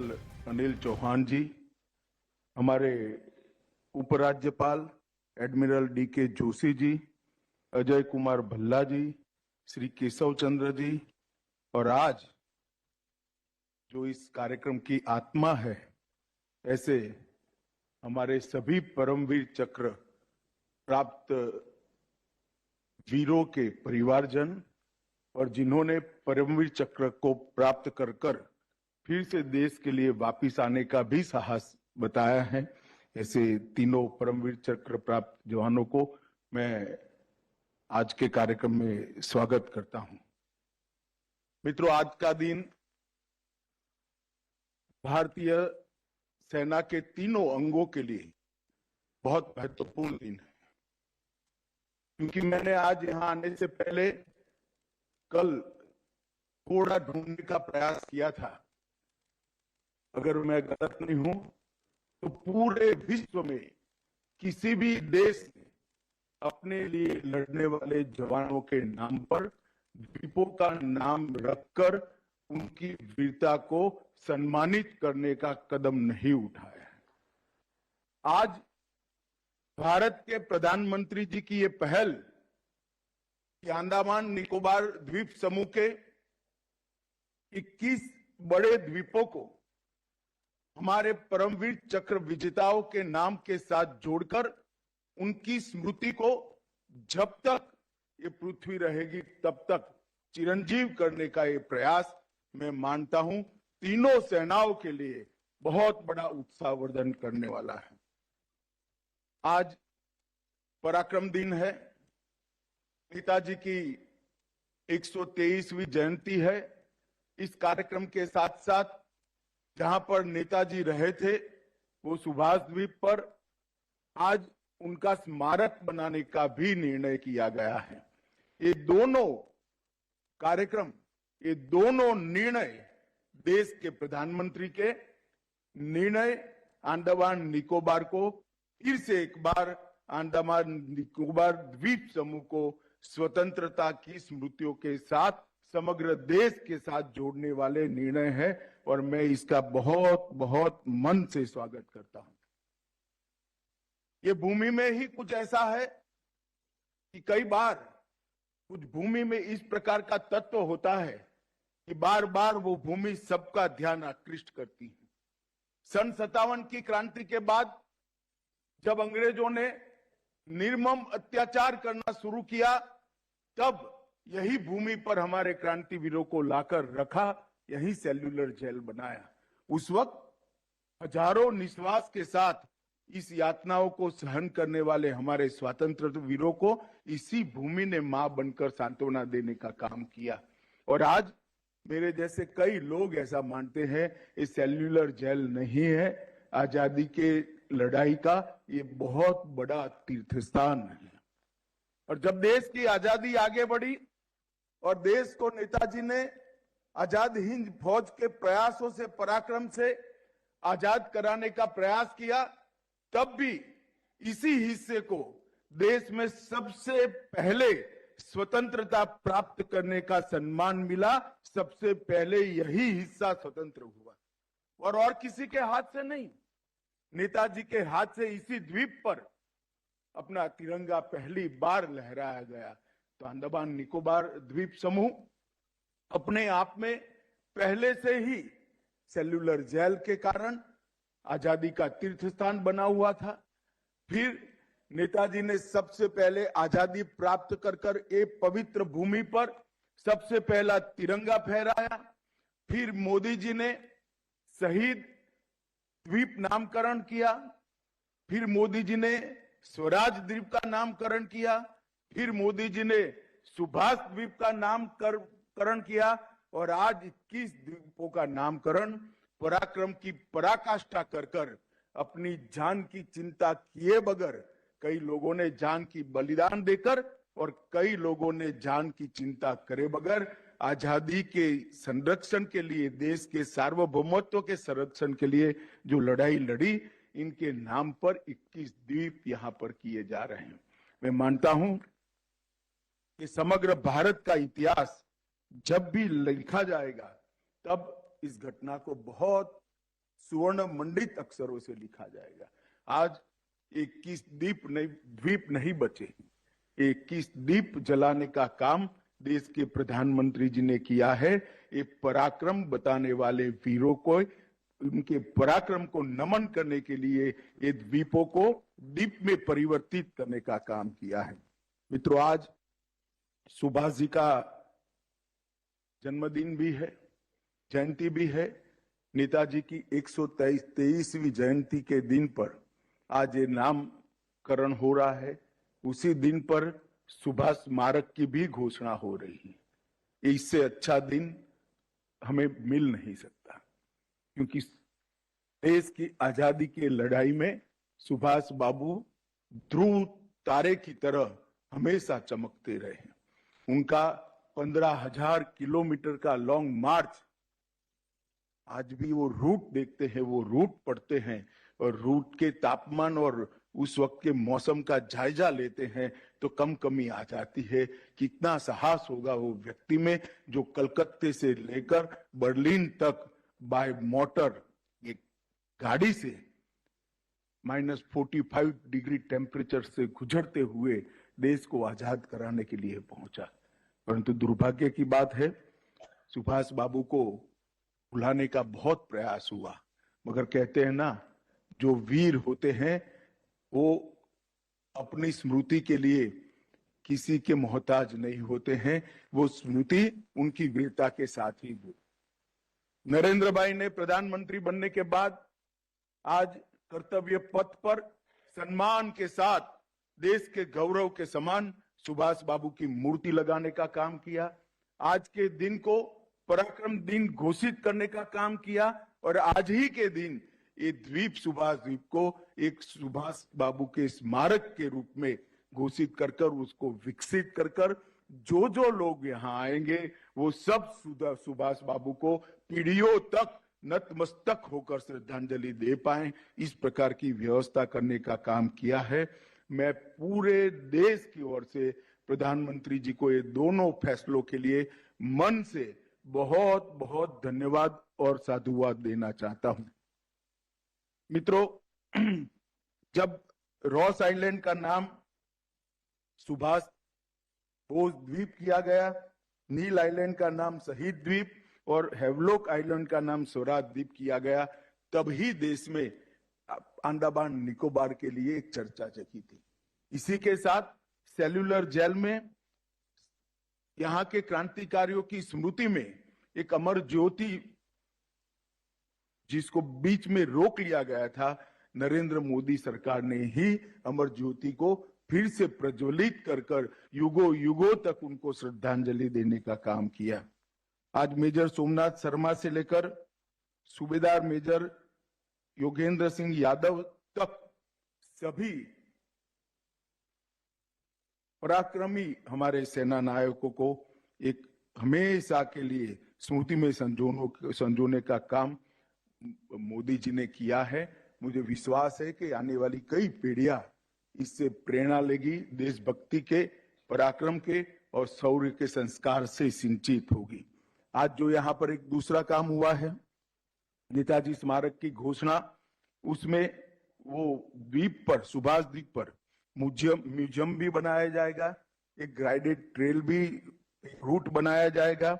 अनिल चौहान जी, हमारे उपराज्यपाल admiral DK. Joshi ji, Ajay Kumar Bhalla जी, श्री केशव चंद्र जी, और आज जो इस कार्यक्रम की आत्मा है, ऐसे हमारे सभी परमवीर चक्र प्राप्त वीरों के परिवारजन और जिन्होंने परमवीर चक्र को प्राप्त कर फिर से देश के लिए वापिस आने का भी साहस बताया है, ऐसे तीनों परमवीर चक्र प्राप्त जवानों को मैं आज के कार्यक्रम में स्वागत करता हूं। मित्रों, आज का दिन भारतीय सेना के तीनों अंगों के लिए बहुत महत्वपूर्ण दिन है, क्योंकि मैंने आज यहां आने से पहले कल थोड़ा ढूंढने का प्रयास किया था। अगर मैं गलत नहीं हूं तो पूरे विश्व में किसी भी देश ने अपने लिए लड़ने वाले जवानों के नाम पर द्वीपों का नाम रखकर उनकी वीरता को सम्मानित करने का कदम नहीं उठाया है। आज भारत के प्रधानमंत्री जी की ये पहल कि अंडमान निकोबार द्वीप समूह के 21 बड़े द्वीपों को हमारे परमवीर चक्र विजेताओं के नाम के साथ जोड़कर उनकी स्मृति को जब तक ये पृथ्वी रहेगी तब तक चिरंजीव करने का ये प्रयास मैं मानता हूं तीनों सेनाओं के लिए बहुत बड़ा उत्साहवर्धन करने वाला है। आज पराक्रम दिन है, नेताजी की 123वीं जयंती है। इस कार्यक्रम के साथ साथ जहां पर नेताजी रहे थे वो सुभाष द्वीप पर आज उनका स्मारक बनाने का भी निर्णय किया गया है। ये दोनों कार्यक्रम, ये दोनों निर्णय देश के प्रधानमंत्री के निर्णय अंडमान निकोबार को फिर से एक बार अंडमान निकोबार द्वीप समूह को स्वतंत्रता की स्मृतियों के साथ समग्र देश के साथ जोड़ने वाले निर्णय है और मैं इसका बहुत बहुत मन से स्वागत करता हूं। ये भूमि में ही कुछ ऐसा है कि कई बार कुछ भूमि में इस प्रकार का तत्व होता है कि बार बार वो भूमि सबका ध्यान आकृष्ट करती है। सन 57 की क्रांति के बाद जब अंग्रेजों ने निर्मम अत्याचार करना शुरू किया, तब यही भूमि पर हमारे क्रांतिवीरों को लाकर रखा, यही सेल्यूलर जेल बनाया। उस वक्त हजारों निश्वास के साथ इस यातनाओं को सहन करने वाले हमारे स्वतंत्रता वीरों को इसी भूमि ने मां बनकर सांत्वना देने का काम किया। और आज मेरे जैसे कई लोग ऐसा मानते हैं ये सेल्यूलर जेल नहीं है, आजादी के लड़ाई का ये बहुत बड़ा तीर्थ स्थान है। और जब देश की आजादी आगे बढ़ी और देश को नेताजी ने आजाद हिंद फौज के प्रयासों से, पराक्रम से आजाद कराने का प्रयास किया, तब भी इसी हिस्से को देश में सबसे पहले स्वतंत्रता प्राप्त करने का सम्मान मिला। सबसे पहले यही हिस्सा स्वतंत्र हुआ और किसी के हाथ से नहीं, नेताजी के हाथ से इसी द्वीप पर अपना तिरंगा पहली बार लहराया गया। तो अंडमान निकोबार द्वीप समूह अपने आप में पहले से ही सेल्यूलर जेल के कारण आजादी का तीर्थ स्थान बना हुआ था। फिर नेताजी ने सबसे पहले आजादी प्राप्त कर एक पवित्र भूमि पर सबसे पहला तिरंगा फहराया। फिर मोदी जी ने शहीद द्वीप नामकरण किया। फिर मोदी जी ने स्वराज द्वीप का नामकरण किया। फिर मोदी जी ने सुभाष द्वीप का नामकरण किया और आज 21 द्वीपों का नामकरण पराक्रम की पराकाष्ठा कर अपनी जान की चिंता किए बगैर कई लोगों ने जान की बलिदान देकर और कई लोगों ने जान की चिंता करे बगैर आजादी के संरक्षण के लिए, देश के सार्वभौमत्व के संरक्षण के लिए जो लड़ाई लड़ी, इनके नाम पर 21 द्वीप यहां पर किए जा रहे हैं। मैं मानता हूं कि समग्र भारत का इतिहास जब भी लिखा जाएगा तब इस घटना को बहुत स्वर्ण मंडित अक्षरों से लिखा जाएगा। आज 21 द्वीप नहीं बचे, 21 दीप जलाने का काम देश के प्रधानमंत्री जी ने किया है। ये पराक्रम बताने वाले वीरों को, उनके पराक्रम को नमन करने के लिए ये द्वीपों को दीप में परिवर्तित करने का काम किया है। मित्रों, आज सुभाष जी का जन्मदिन भी है, जयंती भी है। नेताजी की 123वीं जयंती के दिन पर आज ये नामकरण हो रहा है। उसी दिन पर सुभाष स्मारक की भी घोषणा हो रही है। इससे अच्छा दिन हमें मिल नहीं सकता, क्योंकि देश की आजादी की लड़ाई में सुभाष बाबू ध्रुव तारे की तरह हमेशा चमकते रहे। उनका 15,000 किलोमीटर का लॉन्ग मार्च, आज भी वो रूट देखते हैं, वो रूट पढ़ते हैं और रूट के तापमान और उस वक्त के मौसम का जायजा लेते हैं तो कम कमी आ जाती है। कितना साहस होगा वो व्यक्ति में जो कलकत्ते से लेकर बर्लिन तक बाय मोटर ये गाड़ी से -45 डिग्री टेम्परेचर से गुजरते हुए देश को आजाद कराने के लिए पहुंचा। परंतु दुर्भाग्य की बात है, सुभाष बाबू को भुलाने का बहुत प्रयास हुआ, मगर कहते हैं ना, जो वीर होते हैं वो अपनी स्मृति के लिए किसी के मोहताज नहीं होते हैं, वो स्मृति उनकी वीरता के साथ ही हो। नरेंद्र भाई ने प्रधानमंत्री बनने के बाद आज कर्तव्य पथ पर सम्मान के साथ देश के गौरव के समान सुभाष बाबू की मूर्ति लगाने का काम किया। आज के दिन को पराक्रम दिन घोषित करने का काम किया और आज ही के दिन ये द्वीप, सुभाष द्वीप को एक सुभाष बाबू के स्मारक के रूप में घोषित कर कर उसको विकसित कर कर जो लोग यहाँ आएंगे वो सब सुभाष बाबू को पीढ़ियों तक नतमस्तक होकर श्रद्धांजलि दे पाए, इस प्रकार की व्यवस्था करने का काम किया है। मैं पूरे देश की ओर से प्रधानमंत्री जी को ये दोनों फैसलों के लिए मन से बहुत बहुत धन्यवाद और साधुवाद देना चाहता हूं। मित्रों, जब रॉस आइलैंड का नाम सुभाष बोस द्वीप किया गया, नील आइलैंड का नाम शहीद द्वीप और हेवलॉक आइलैंड का नाम स्वराज द्वीप किया गया, तब ही देश में अंडमान निकोबार के लिए एक चर्चा जगी थी। इसी के साथ सेल्यूलर जेल में यहाँ के क्रांतिकारियों की स्मृति में एक अमर ज्योति, जिसको बीच में रोक लिया गया था, नरेंद्र मोदी सरकार ने ही अमर ज्योति को फिर से प्रज्वलित कर कर युगों युगों तक उनको श्रद्धांजलि देने का काम किया। आज मेजर सोमनाथ शर्मा से लेकर सूबेदार मेजर योगेंद्र सिंह यादव तक सभी पराक्रमी हमारे सेना नायकों को एक हमेशा के लिए स्मृति में संजोने का काम मोदी जी ने किया है। मुझे विश्वास है कि आने वाली कई पीढ़ियां इससे प्रेरणा लेगी, देशभक्ति के, पराक्रम के और शौर्य के संस्कार से सिंचित होगी। आज जो यहाँ पर एक दूसरा काम हुआ है, नेताजी स्मारक की घोषणा, उसमें वो द्वीप पर, सुभाष द्वीप पर म्यूजियम भी बनाया जाएगा, एक गाइडेड ट्रेल भी, रूट बनाया जाएगा।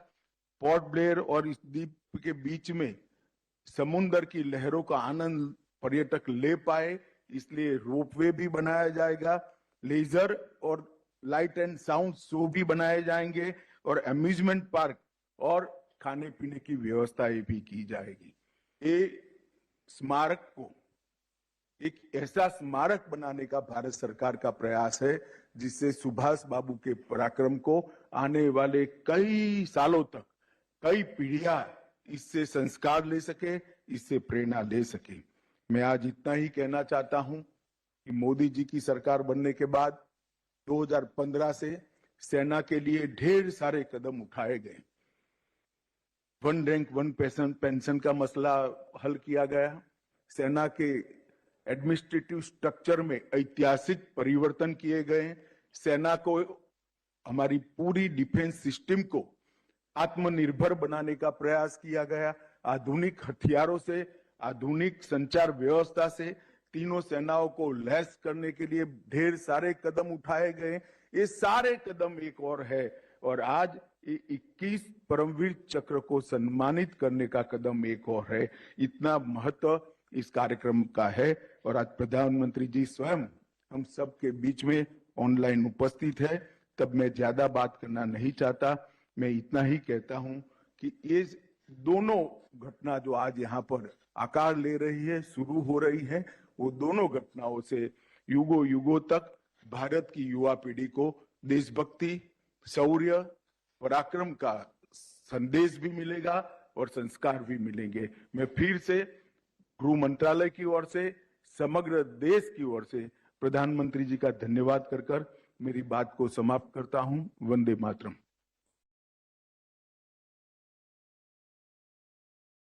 पोर्ट ब्लेयर और इस द्वीप के बीच में समुद्र की लहरों का आनंद पर्यटक ले पाए, इसलिए रोपवे भी बनाया जाएगा। लेजर और लाइट एंड साउंड शो भी बनाए जाएंगे और अम्यूजमेंट पार्क और खाने पीने की व्यवस्थाएं भी की जाएगी। ये स्मारक को एक ऐसा स्मारक बनाने का भारत सरकार का प्रयास है जिससे सुभाष बाबू के पराक्रम को आने वाले कई सालों तक कई पीढ़ियां इससे संस्कार ले सके, इससे प्रेरणा ले सके। मैं आज इतना ही कहना चाहता हूं कि मोदी जी की सरकार बनने के बाद 2015 से सेना के लिए ढेर सारे कदम उठाए गए। वन रैंक वन पेंशन का मसला हल किया गया। सेना के एडमिनिस्ट्रेटिव स्ट्रक्चर में ऐतिहासिक परिवर्तन किए गए। सेना को, हमारी पूरी डिफेंस सिस्टम को आत्मनिर्भर बनाने का प्रयास किया गया। आधुनिक हथियारों से आधुनिक संचार व्यवस्था से तीनों सेनाओं को लैस करने के लिए ढेर सारे कदम उठाए गए। ये सारे कदम एक और है और आज 21 परमवीर चक्र को सम्मानित करने का कदम एक और है। इतना महत्व इस कार्यक्रम का है और आज प्रधानमंत्री जी स्वयं हम सब के बीच में ऑनलाइन उपस्थित है। तब मैं ज्यादा बात करना नहीं चाहता, मैं इतना ही कहता हूं कि ये दोनों घटना जो आज यहाँ पर आकार ले रही है, शुरू हो रही है, वो दोनों घटनाओं से युगों युगों तक भारत की युवा पीढ़ी को देशभक्ति, शौर्य, पराक्रम का संदेश भी मिलेगा और संस्कार भी मिलेंगे। मैं फिर से गृह मंत्रालय की ओर से, समग्र देश की ओर से प्रधानमंत्री जी का धन्यवाद कर मेरी बात को समाप्त करता हूं। वंदे मातरम।